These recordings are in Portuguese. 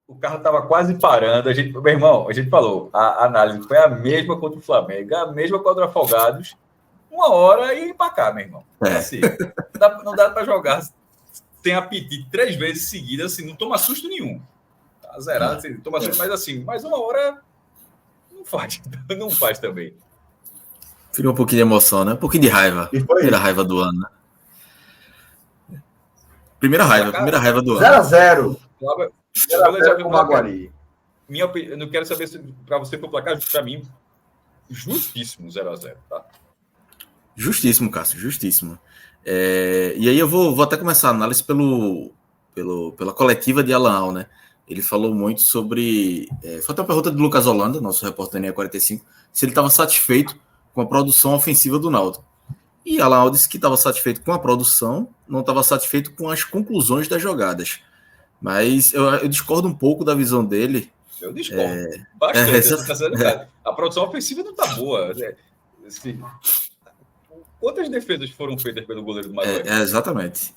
O carro estava quase parando. Meu irmão, a gente falou, a análise foi a mesma contra o Flamengo, a mesma contra o Afogados. Uma hora e ir para cá, meu irmão. Assim, não dá para jogar sem apetite 3 vezes seguidas, assim, não toma susto nenhum. Tá zerado, assim, toma susto, mas assim, mais uma hora não faz, não faz também. Criou um pouquinho de emoção, né? Um pouquinho de raiva. Primeira raiva do ano, né? Primeira raiva do ano. 0-0. 0-0 com o Maguari. Eu não quero saber se para você foi o placar, para mim, justíssimo 0-0, tá? Justíssimo, Cássio, justíssimo. E aí eu vou até começar a análise pela coletiva de Alan, né? Ele falou muito sobre... foi até uma pergunta de Lucas Holanda, nosso repórter da 45, se ele estava satisfeito com a produção ofensiva do Náutico. E Alan disse que estava satisfeito com a produção, não estava satisfeito com as conclusões das jogadas. Mas eu discordo um pouco da visão dele. Eu discordo bastante. A produção ofensiva não está boa. Quantas defesas foram feitas pelo goleiro do Maguari? Exatamente.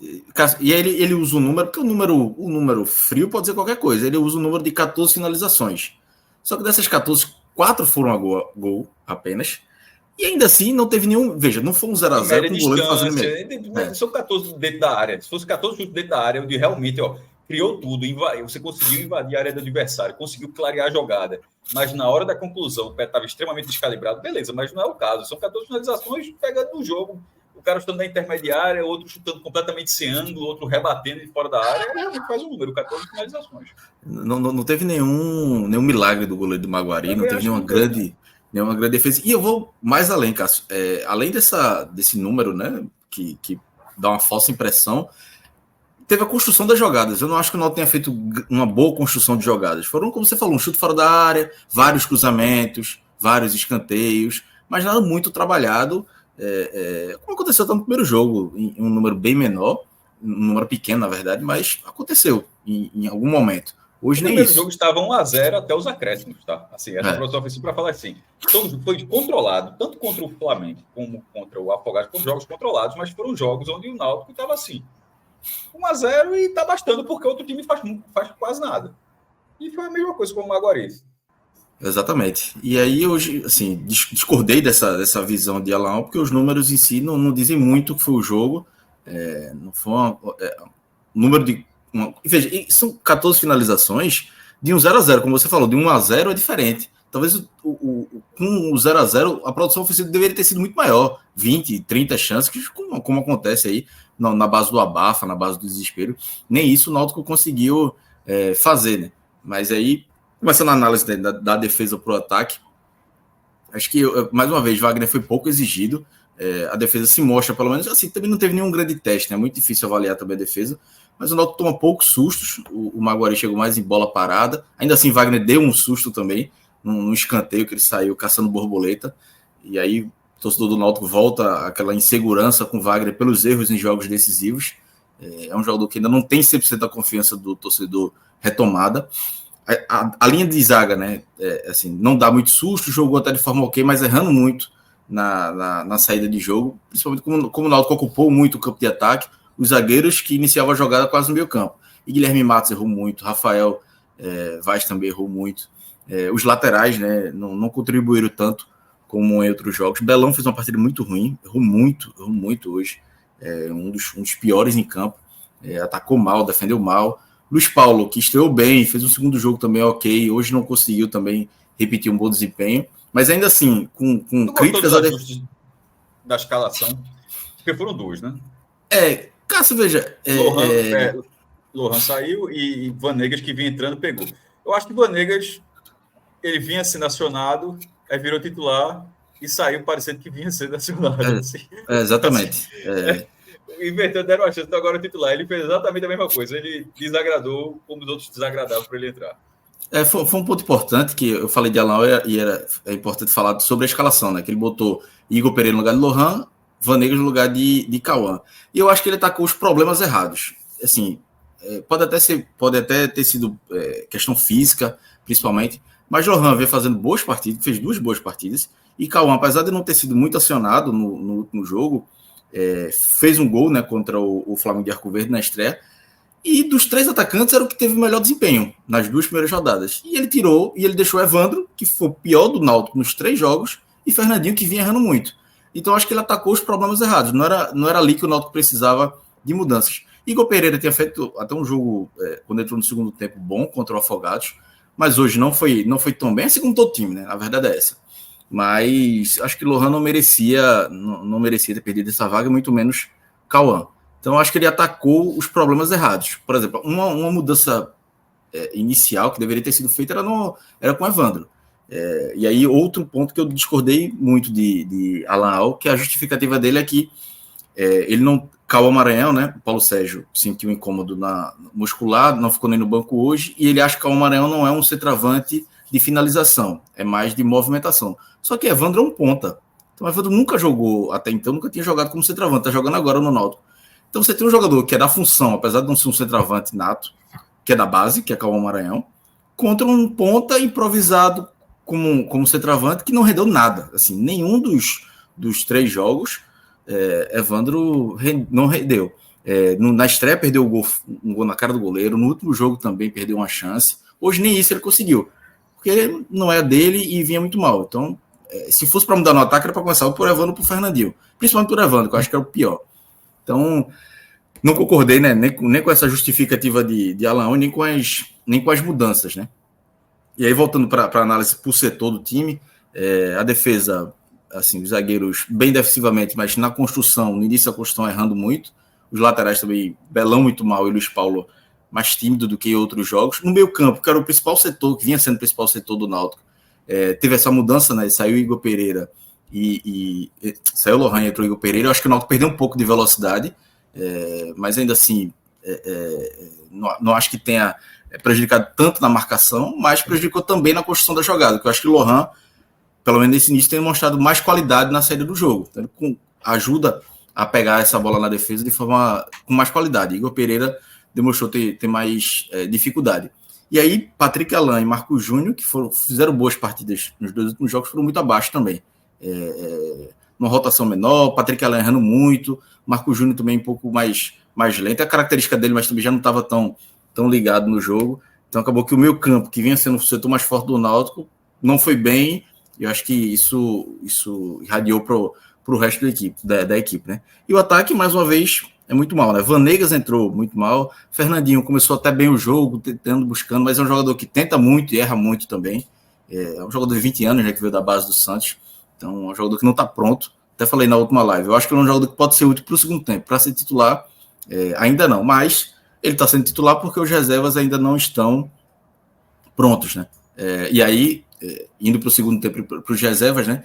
E ele usa o número, porque o número frio pode dizer qualquer coisa. Ele usa o número de 14 finalizações. Só que dessas 14, 4 foram a gol apenas. E ainda assim não teve nenhum... Veja, não foi um 0-0 com o goleiro fazendo meio. São 14 dentro da área. Se fosse 14 chutes dentro da área, onde realmente criou tudo, você conseguiu invadir a área do adversário, conseguiu clarear a jogada. Mas na hora da conclusão, o pé estava extremamente descalibrado. Beleza, mas não é o caso. São 14 finalizações pegando no jogo. O cara chutando na intermediária, outro chutando completamente sem ângulo, outro rebatendo de fora da área. Realmente faz um número, 14 finalizações. Não teve nenhum milagre do goleiro do Maguari, não teve nenhuma grande defesa. E eu vou mais além, Cássio. Além desse número, né, que dá uma falsa impressão, teve a construção das jogadas. Eu não acho que o Náutico tenha feito uma boa construção de jogadas. Foram, como você falou, um chute fora da área, vários cruzamentos, vários escanteios, mas nada muito trabalhado, como aconteceu no primeiro jogo, em um número bem menor, um número pequeno, na verdade, mas aconteceu em algum momento. Hoje nem isso. O primeiro jogo estava 1-0 até os acréscimos, tá? Assim, essa produção ofensiva para falar assim. Então, foi controlado, tanto contra o Flamengo como contra o Afogados, foram jogos controlados, mas foram jogos onde o Náutico estava assim. 1-0 e tá bastando, porque outro time faz quase nada. E foi a mesma coisa com o Maguari. Exatamente. E aí, hoje, assim, discordei dessa visão de Alan, porque os números em si não dizem muito o que foi o jogo. Não foi número de... veja, são 14 finalizações de um 0-0, como você falou, de 1-0 é diferente. Talvez com o 0-0 a produção ofensiva deveria ter sido muito maior, 20, 30 chances, como acontece aí na base do abafa, na base do desespero. Nem isso o Náutico conseguiu fazer, né? Mas aí, começando a análise da defesa para o ataque, acho que, mais uma vez, Wagner foi pouco exigido. A defesa se mostra, pelo menos, assim, também não teve nenhum grande teste, né? É muito difícil avaliar também a defesa, mas o Náutico toma poucos sustos. O Maguari chegou mais em bola parada. Ainda assim, Wagner deu um susto também, num escanteio que ele saiu caçando borboleta. E aí, o torcedor do Náutico volta àquela insegurança com Wagner pelos erros em jogos decisivos. É um jogador que ainda não tem 100% da confiança do torcedor retomada. A linha de zaga, né? Assim, não dá muito susto, jogou até de forma ok, mas errando muito na saída de jogo, principalmente como o Náutico ocupou muito o campo de ataque, os zagueiros que iniciavam a jogada quase no meio campo. E Guilherme Matos errou muito, Rafael Vaz também errou muito. Os laterais, né, não contribuíram tanto como em outros jogos. Belão fez uma partida muito ruim, errou muito hoje. Um dos piores em campo. Atacou mal, defendeu mal. Luiz Paulo, que estreou bem, fez um segundo jogo também ok, hoje não conseguiu também repetir um bom desempenho, mas ainda assim, com críticas... da escalação, porque foram dois, né? Cássio, veja... Lohan saiu e Vanegas, que vinha entrando, pegou. Eu acho que Vanegas, ele vinha sendo acionado, aí virou titular e saiu parecendo que vinha sendo acionado. Assim. Exatamente. Invertendo, deram uma chance, então agora o titular. Ele fez exatamente a mesma coisa. Ele desagradou como os outros desagradavam para ele entrar. Foi um ponto importante que eu falei de Alan e é importante falar sobre a escalação, né? Que ele botou Igor Pereira no lugar de Lohan, Vanegas no lugar de Cauã. E eu acho que ele atacou os problemas errados. Assim, pode até ter sido questão física, principalmente, mas Lohan veio fazendo boas partidas, fez 2 boas partidas, e Cauã, apesar de não ter sido muito acionado no último jogo, fez um gol, né, contra o Flamengo de Arco Verde na estreia, E dos 3 atacantes era o que teve o melhor desempenho nas 2 primeiras rodadas. E ele tirou, e ele deixou Evandro, que foi o pior do Náutico nos 3 jogos, e Fernandinho, que vinha errando muito. Então acho que ele atacou os problemas errados. Não era ali que o Náutico precisava de mudanças. Igor Pereira tinha feito até um jogo, quando entrou no segundo tempo, bom contra o Afogados, mas hoje não foi tão bem, assim como todo time, né? A verdade é essa. Mas acho que Lohan não merecia ter perdido essa vaga, muito menos Cauã. Então acho que ele atacou os problemas errados. Por exemplo, uma mudança inicial que deveria ter sido feita era com o Evandro. E aí outro ponto que eu discordei muito de Alan Al, que a justificativa dele é que ele não... Cauã Maranhão, né? O Paulo Sérgio sentiu incômodo muscular, não ficou nem no banco hoje, e ele acha que Cauã Maranhão não é um centroavante de finalização, é mais de movimentação. Só que Evandro é um ponta. Então Evandro nunca jogou, até então, nunca tinha jogado como centroavante, tá jogando agora no Náutico. Então você tem um jogador que é da função, apesar de não ser um centroavante nato, que é da base, que é Cauã Maranhão, contra um ponta improvisado como centroavante que não rendeu nada. Assim, nenhum dos 3 jogos Evandro não rendeu. Na estreia perdeu um gol na cara do goleiro, no último jogo também perdeu uma chance. Hoje nem isso ele conseguiu, porque não é dele e vinha muito mal. Então, se fosse para mudar no ataque, era para começar por Evandro ou por Fernandinho, principalmente por Evandro, que eu acho que era o pior. Então, não concordei, né, nem com essa justificativa de Alain, nem com as mudanças, né? E aí, voltando para a análise por setor do time, a defesa, assim, os zagueiros bem defensivamente, mas na construção, no início da construção, errando muito. Os laterais também, Belão muito mal e Luiz Paulo mais tímido do que em outros jogos. No meio campo, que era o principal setor, que vinha sendo o principal setor do Náutico, teve essa mudança, né? Saiu Igor Pereira e saiu o Lohan e entrou o Igor Pereira. Eu acho que o Náutico perdeu um pouco de velocidade, mas ainda assim, não acho que tenha prejudicado tanto na marcação, mas prejudicou também na construção da jogada, que eu acho que o Lohan, pelo menos nesse início, tem mostrado mais qualidade na saída do jogo. Então, ajuda a pegar essa bola na defesa de forma com mais qualidade. Igor Pereira demonstrou ter mais dificuldade. E aí, Patrick Alain e Marcos Júnior, que fizeram boas partidas nos 2 últimos jogos, foram muito abaixo também. Numa rotação menor, Patrick Alain errando muito, Marcos Júnior também um pouco mais lento. É a característica dele, mas também já não estava tão ligado no jogo. Então acabou que o meio campo, que vinha sendo o setor mais forte do Náutico, não foi bem. E eu acho que isso irradiou para o resto da equipe, né? E o ataque, mais uma vez, é muito mal, né? Vanegas entrou muito mal, Fernandinho começou até bem o jogo, tentando, buscando, mas é um jogador que tenta muito e erra muito também. É um jogador de 20 anos, né, que veio da base do Santos. Então, é um jogador que não está pronto. Até falei na última live. Eu acho que ele é um jogador que pode ser útil para o segundo tempo. Para ser titular, ainda não. Mas ele está sendo titular porque os reservas ainda não estão prontos, né? E aí, indo para o segundo tempo, para os reservas, né?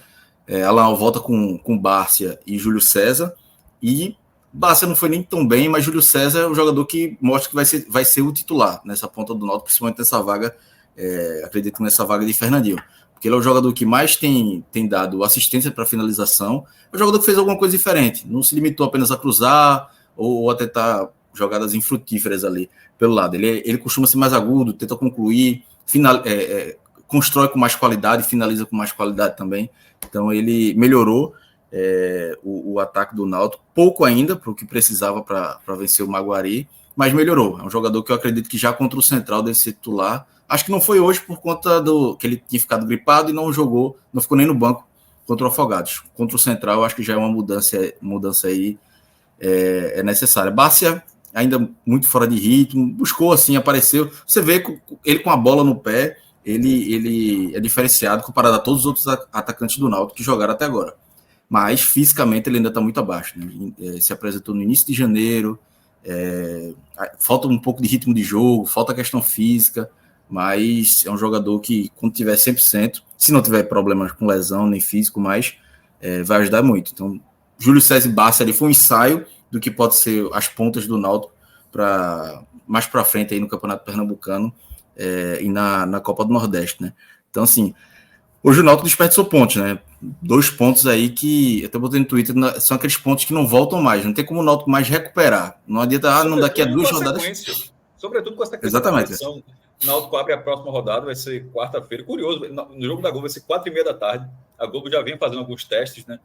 Alain volta com Bárcia e Júlio César. E Bárcia não foi nem tão bem, mas Júlio César é um jogador que mostra que vai ser o titular nessa ponta do Náutico, principalmente nessa vaga, acredito nessa vaga de Fernandinho. Porque ele é o jogador que mais tem dado assistência para finalização. É um jogador que fez alguma coisa diferente. Não se limitou apenas a cruzar ou a tentar jogadas infrutíferas ali pelo lado. Ele costuma ser mais agudo, tenta concluir, constrói com mais qualidade, finaliza com mais qualidade também. Então ele melhorou o ataque do Náutico, pouco ainda para o que precisava para vencer o Maguari, mas melhorou. É um jogador que eu acredito que já contra o Central deve ser titular. Acho que não foi hoje por conta que ele tinha ficado gripado e não jogou, não ficou nem no banco contra o Afogados. Contra o Central, eu acho que já é uma mudança aí necessária. Bárcia ainda muito fora de ritmo, buscou assim, apareceu. Você vê ele com a bola no pé, ele é diferenciado comparado a todos os outros atacantes do Náutico que jogaram até agora. Mas fisicamente ele ainda está muito abaixo, né? Se apresentou no início de janeiro, falta um pouco de ritmo de jogo, falta a questão física, mas é um jogador que, quando tiver 100%, se não tiver problemas com lesão nem físico, vai ajudar muito. Então, Júlio César e Bárcia ali foi um ensaio do que pode ser as pontas do Náutico mais para frente aí no Campeonato Pernambucano e na Copa do Nordeste, né? Então, assim, hoje o Náutico desperdiçou pontos, né? 2 pontos aí que, até botei no Twitter, são aqueles pontos que não voltam mais, não tem como o Náutico mais recuperar. Não adianta, não, daqui a 2 rodadas... Sobretudo com essa questão. Exatamente. Da posição. O Náutico abre a próxima rodada, vai ser quarta-feira. Curioso, no jogo da Globo vai ser 4h30 da tarde. A Globo já vem fazendo alguns testes, né?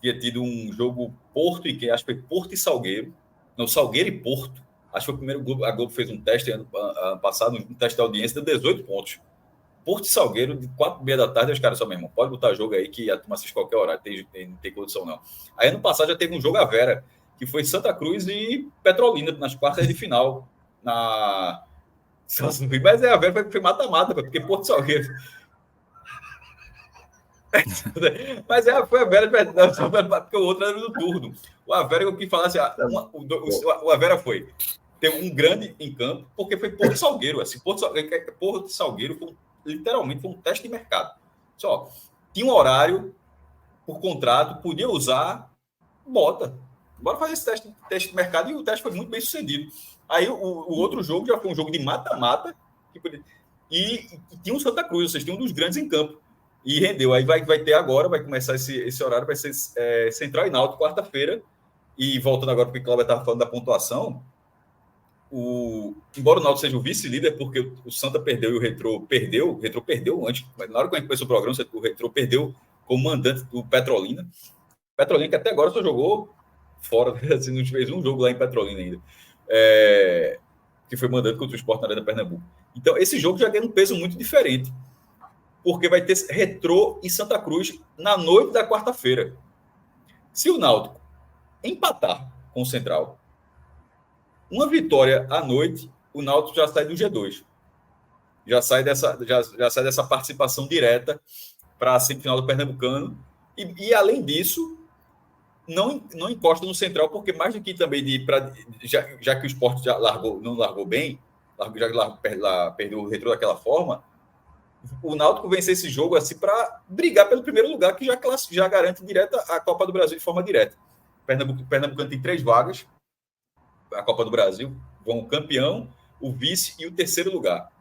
Tinha tido um jogo Porto e quem acho que foi Porto e Salgueiro. Não, Salgueiro e Porto. Acho que foi o primeiro. A Globo fez um teste ano passado, um teste de audiência, deu 18 pontos. Porto e Salgueiro, de 4h30 da tarde, os caras só, meu irmão, pode botar jogo aí que a turma assiste qualquer horário, não tem condição não. Aí ano passado já teve um jogo à Vera, que foi Santa Cruz e Petrolina, nas quartas de final. Mas a Vera foi mata-mata, porque Porto e Salgueiro. Mas foi a Vera de verdade, porque o outro era do turno. O Avera, eu quis falar assim, o Avera foi ter um grande em campo, porque foi Porto Salgueiro. Assim, Porto Salgueiro literalmente foi um teste de mercado. Só tinha um horário por contrato, podia usar, bota. Bora fazer esse teste de mercado, e o teste foi muito bem sucedido. Aí o outro jogo já foi um jogo de mata-mata, e tinha um Santa Cruz, vocês tinham um dos grandes em campo. E rendeu. Aí vai ter agora, vai começar esse horário, vai ser Central e Náutico, quarta-feira. E voltando agora, porque o Cláudio estava falando da pontuação, embora o Náutico seja o vice-líder, porque o Santa perdeu e o Retrô perdeu antes, mas na hora que a gente começou o programa, o Retrô perdeu como mandante do Petrolina. Petrolina que até agora só jogou fora, assim, não fez um jogo lá em Petrolina ainda, que foi mandante contra o Sport na Arena Pernambuco. Então, esse jogo já ganha um peso muito diferente, porque vai ter Retrô e Santa Cruz na noite da quarta-feira. Se o Náutico empatar com o Central, uma vitória à noite, o Náutico já sai do G2. Já sai dessa participação direta para a semifinal do Pernambucano. E além disso, não encosta no Central, porque mais do que também já que o Sport não largou bem, perdeu o Retrô daquela forma, o Náutico vencer esse jogo assim para brigar pelo primeiro lugar, que já garante direta a Copa do Brasil de forma direta. Pernambucano tem 3 vagas, a Copa do Brasil, vão o campeão, o vice e o terceiro lugar.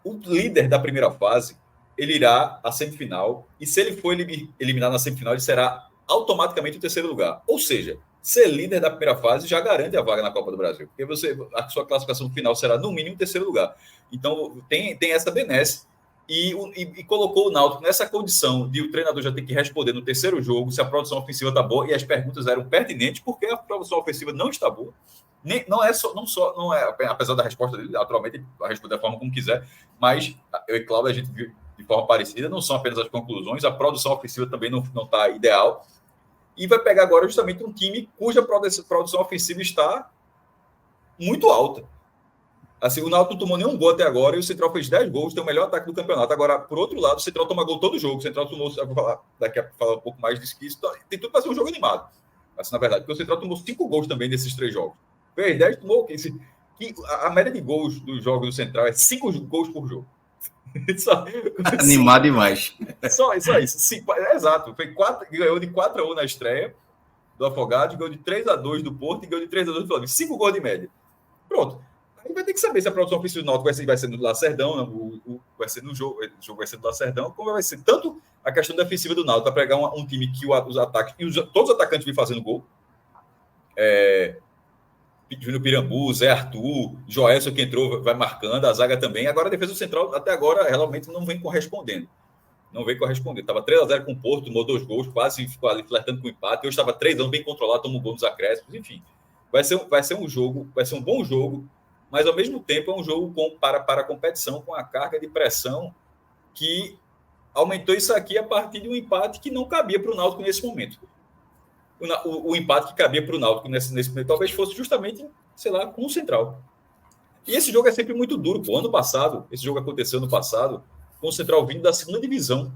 O líder da primeira fase, ele irá à semifinal, e se ele for eliminado na semifinal, ele será automaticamente o terceiro lugar. Ou seja, ser líder da primeira fase já garante a vaga na Copa do Brasil, porque a sua classificação final será no mínimo terceiro lugar. Então tem essa benesse. E colocou o Náutico nessa condição de o treinador já ter que responder no terceiro jogo se a produção ofensiva está boa, e as perguntas eram pertinentes, porque a produção ofensiva não está boa. Não é, apesar da resposta dele, naturalmente, ele vai responder da forma como quiser, mas eu e Cláudio, a gente viu de forma parecida, não são apenas as conclusões, a produção ofensiva também não está ideal, e vai pegar agora justamente um time cuja produção ofensiva está muito alta. Assim, o Náutico não tomou nenhum gol até agora, e o Central fez 10 gols, tem o melhor ataque do campeonato. Agora, por outro lado, o Central toma gol todo jogo. O Central tomou, daqui a pouco falar um pouco mais disso, que isso tem tudo para ser um jogo animado. Assim, na verdade, porque o Central tomou 5 gols também nesses 3 jogos. Fez 10, tomou. A média de gols dos jogos do Central é 5 gols por jogo. Animado demais. Só isso. Exato. Ganhou de 4-1 na estreia do Afogados, ganhou de 3-2 do Porto e ganhou de 3-2 do Flamengo. 5 gols de média. Pronto. Aí vai ter que saber se a produção ofensiva do Náutico vai ser no Lacerdão, vai ser no jogo, o jogo vai ser no Lacerdão, como vai ser tanto a questão defensiva do Náutico, para pegar um time que os ataques, e todos os atacantes vêm fazendo gol. Júnior Pirambu, Zé Arthur, Joelson que entrou, vai marcando, a zaga também. Agora a defesa central, até agora, realmente não vem correspondendo. Estava 3-0 com o Porto, tomou 2 gols, quase ficou ali flertando com o empate. Hoje estava 3-1, bem controlado, tomou um gol nos acréscimos, enfim. Vai ser um bom jogo, mas ao mesmo tempo é um jogo para a competição, com a carga de pressão que aumentou isso aqui a partir de um empate que não cabia para o Náutico nesse momento. O empate que cabia para o Náutico nesse momento talvez fosse justamente, sei lá, com o Central. E esse jogo é sempre muito duro. Ano passado, esse jogo aconteceu no passado, com o Central vindo da segunda divisão.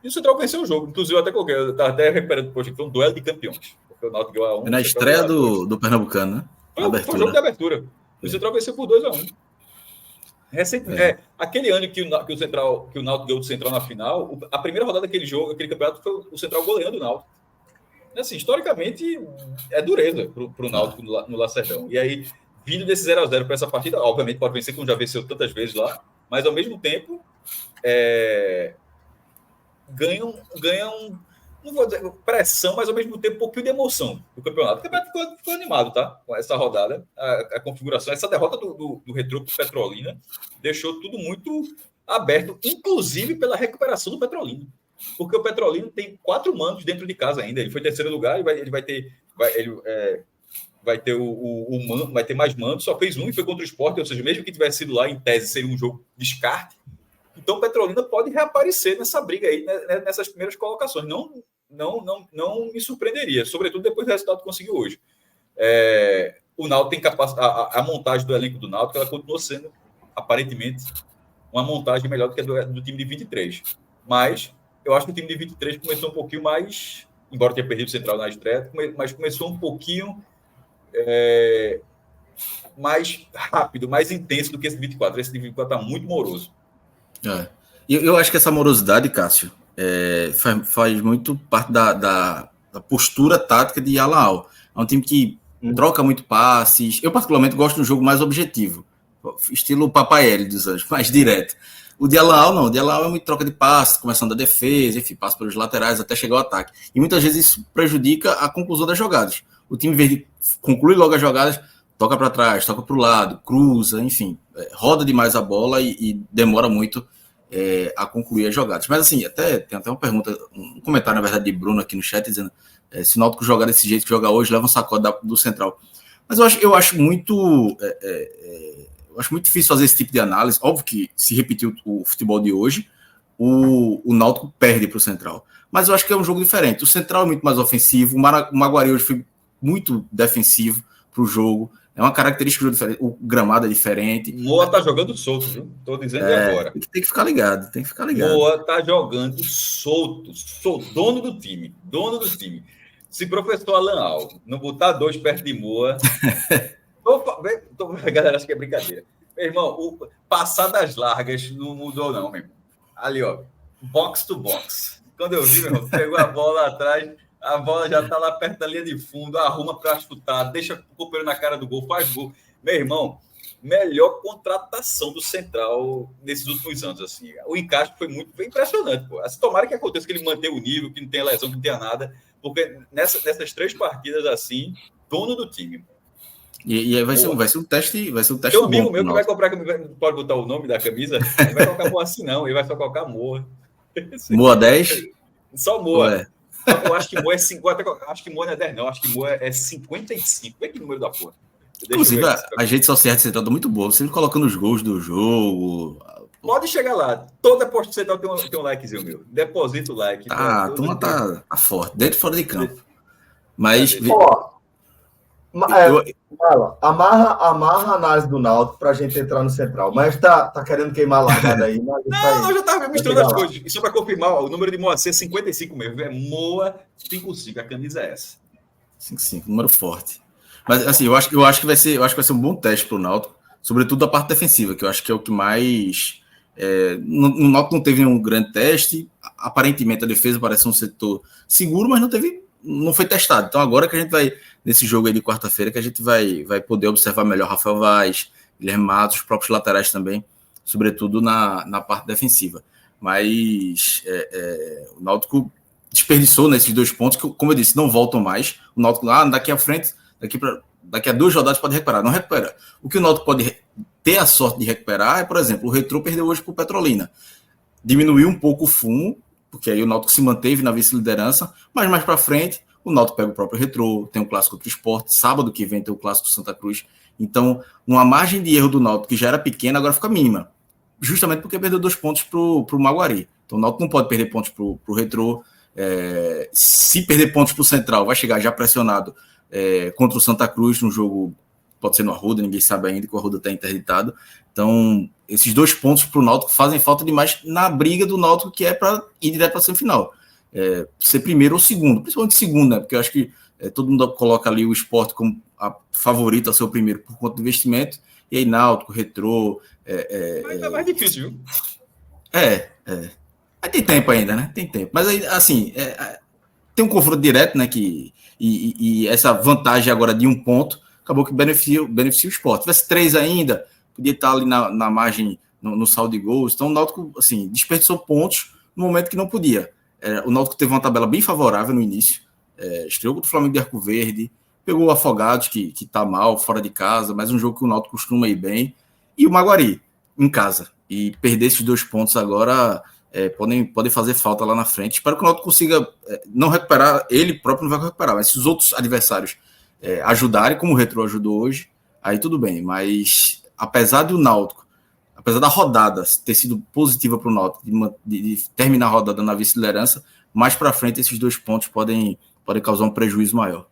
E o Central venceu o jogo. Inclusive, eu estava até recuperando, poxa, foi um duelo de campeões. Porque o Náutico ganhou a 1. Na estreia do Pernambucano, né? Foi um jogo de abertura. O Central venceu por 2-1. Aquele ano que o Náutico ganhou do Central na final, a primeira rodada daquele jogo, aquele campeonato, foi o Central goleando o Náutico. Assim, historicamente, é dureza para o Náutico no Lacerdão. E aí, vindo desse 0-0 para essa partida, obviamente pode vencer, como já venceu tantas vezes lá, mas ao mesmo tempo ganham não vou dizer pressão, mas ao mesmo tempo um pouquinho de emoção do campeonato. O campeonato ficou animado, tá? Com essa rodada, a configuração, essa derrota do Retrô para o Petrolina deixou tudo muito aberto, inclusive pela recuperação do Petrolina. Porque o Petrolina tem 4 mandos dentro de casa ainda. Ele foi em terceiro lugar, ele vai ter vai ter vai ter mais mando, só fez um e foi contra o Sport, ou seja, mesmo que tivesse sido lá, em tese, seria um jogo descarte. Então, Petrolina pode reaparecer nessa briga aí, nessas primeiras colocações. Não me surpreenderia, sobretudo depois do resultado que conseguiu hoje. O Náutico tem capacidade, a montagem do elenco do Náutico, ela continua sendo, aparentemente, uma montagem melhor do que a do time de 23. Mas eu acho que o time de 23 começou um pouquinho mais, embora tenha perdido o Central na estreia, mas começou um pouquinho mais rápido, mais intenso do que esse de 24. Esse de 24 está muito moroso. Eu acho que essa morosidade, Cássio, faz muito parte da postura tática de Al-Ahly. É um time que troca muito passes. Eu, particularmente, gosto do jogo mais objetivo, estilo Papai Hélio dos Anjos, mais direto. O de Al-Ahly não, o de Al-Ahly é muito troca de passes, começando da defesa, enfim, passa pelos laterais até chegar ao ataque. E muitas vezes isso prejudica a conclusão das jogadas. O time, em vez de concluir logo as jogadas, toca para trás, toca para o lado, cruza, enfim, roda demais a bola e demora muito a concluir as jogadas. Mas assim, tem até uma pergunta, um comentário, na verdade, de Bruno aqui no chat, dizendo se o Náutico jogar desse jeito que joga hoje, leva um sacode do Central. Mas eu acho muito difícil fazer esse tipo de análise. Óbvio que, se repetir o futebol de hoje, o Náutico perde para o Central. Mas eu acho que é um jogo diferente. O Central é muito mais ofensivo, o Maguari hoje foi muito defensivo para o jogo. É uma característica diferente, o gramado é diferente. Moa tá jogando solto, viu? Tô dizendo agora. Tem que ficar ligado, Moa tá jogando solto. Sou dono do time. Se professor Alan Al não botar 2 perto de Moa... A galera acha que é brincadeira. Meu irmão, passar das largas não mudou, não, meu irmão. Ali, ó, box to box. Quando eu vi, meu irmão, pegou a bola atrás, a bola já tá lá perto da linha de fundo, arruma para chutar, deixa o companheiro na cara do gol, faz gol. Meu irmão, melhor contratação do Central nesses últimos anos, assim. O encaixe foi impressionante, pô. Assim, tomara que aconteça que ele mantenha o nível, que não tenha lesão, que não tenha nada, porque nessas 3 partidas, assim, dono do time. E aí vai ser um teste. Tem um amigo meu que vai comprar, pode botar o nome da camisa, não vai colocar Moa assim, não, ele vai só colocar Moa. Moa 10? Só Moa. Eu acho que Moa é 50, acho que Moa não é 10, não, acho que Moa é 55. Vê que número da porra. Inclusive, as redes sociais do Central estão muito boas, sempre colocando os gols do jogo. Pode chegar lá, toda post do Central tem um likezinho meu. Deposita o like. A turma tá forte, dentro e fora de campo. Mas. Amarra a análise do Náutico pra gente entrar no Central. Mas tá querendo queimar a largada aí. Não, eu já tava misturando as coisas. E só para confirmar, o número de Moa é 55 mesmo. É Moa 55. A camisa é essa. 55, número forte. Mas assim, eu acho que vai ser um bom teste pro Náutico, sobretudo a parte defensiva, que eu acho que é o que mais. No Náutico não teve nenhum grande teste. Aparentemente a defesa parece um setor seguro, mas não foi testado. Então agora que a gente vai, nesse jogo aí de quarta-feira, que a gente vai poder observar melhor Rafael Vaz, Guilherme Matos, os próprios laterais também, sobretudo na parte defensiva. Mas o Náutico desperdiçou nesses 2 pontos, que, como eu disse, não voltam mais. O Náutico daqui à frente, daqui a 2 rodadas pode recuperar. Não recupera. O que o Náutico pode ter a sorte de recuperar é, por exemplo, o Retrô perdeu hoje para o Petrolina. Diminuiu um pouco o fumo, porque aí o Náutico se manteve na vice-liderança, mas mais para frente o Náutico pega o próprio Retrô, tem um clássico contra o Sport, sábado que vem tem o clássico do Santa Cruz. Então, uma margem de erro do Náutico que já era pequena, agora fica mínima, justamente porque perdeu 2 pontos para o Maguari. Então o Náutico não pode perder pontos para o Retrô. Se perder pontos para o Central, vai chegar já pressionado contra o Santa Cruz, num jogo, pode ser no Arruda, ninguém sabe ainda, que o Arruda está interditado. Então, esses 2 pontos para o Náutico fazem falta demais na briga do Náutico, que é para ir direto para a semifinal. Ser primeiro ou segundo, principalmente segundo, né? Porque eu acho que todo mundo coloca ali o Sport como a favorita a ser o primeiro por conta do investimento, e aí Náutico, Retrô... Mas é mais difícil, viu? Mas tem tempo ainda, né? Tem tempo. Mas aí, assim, tem um confronto direto, né? E essa vantagem agora de 1 ponto acabou que beneficia o Sport. Se tivesse 3 ainda, podia estar ali na margem, no saldo de gols. Então o Náutico, assim, desperdiçou pontos no momento que não podia. O Náutico teve uma tabela bem favorável no início. Estreou contra o Flamengo de Arco Verde, pegou o Afogados, que tá mal, fora de casa, mas um jogo que o Náutico costuma ir bem. E o Maguari, em casa. E perder esses 2 pontos agora podem fazer falta lá na frente. Espero que o Náutico consiga não recuperar, ele próprio não vai recuperar, mas se os outros adversários ajudarem, como o Retrô ajudou hoje, aí tudo bem. Mas apesar do Náutico, apesar da rodada ter sido positiva para o Náutico, de terminar a rodada na vice-liderança, mais para frente esses 2 pontos podem causar um prejuízo maior.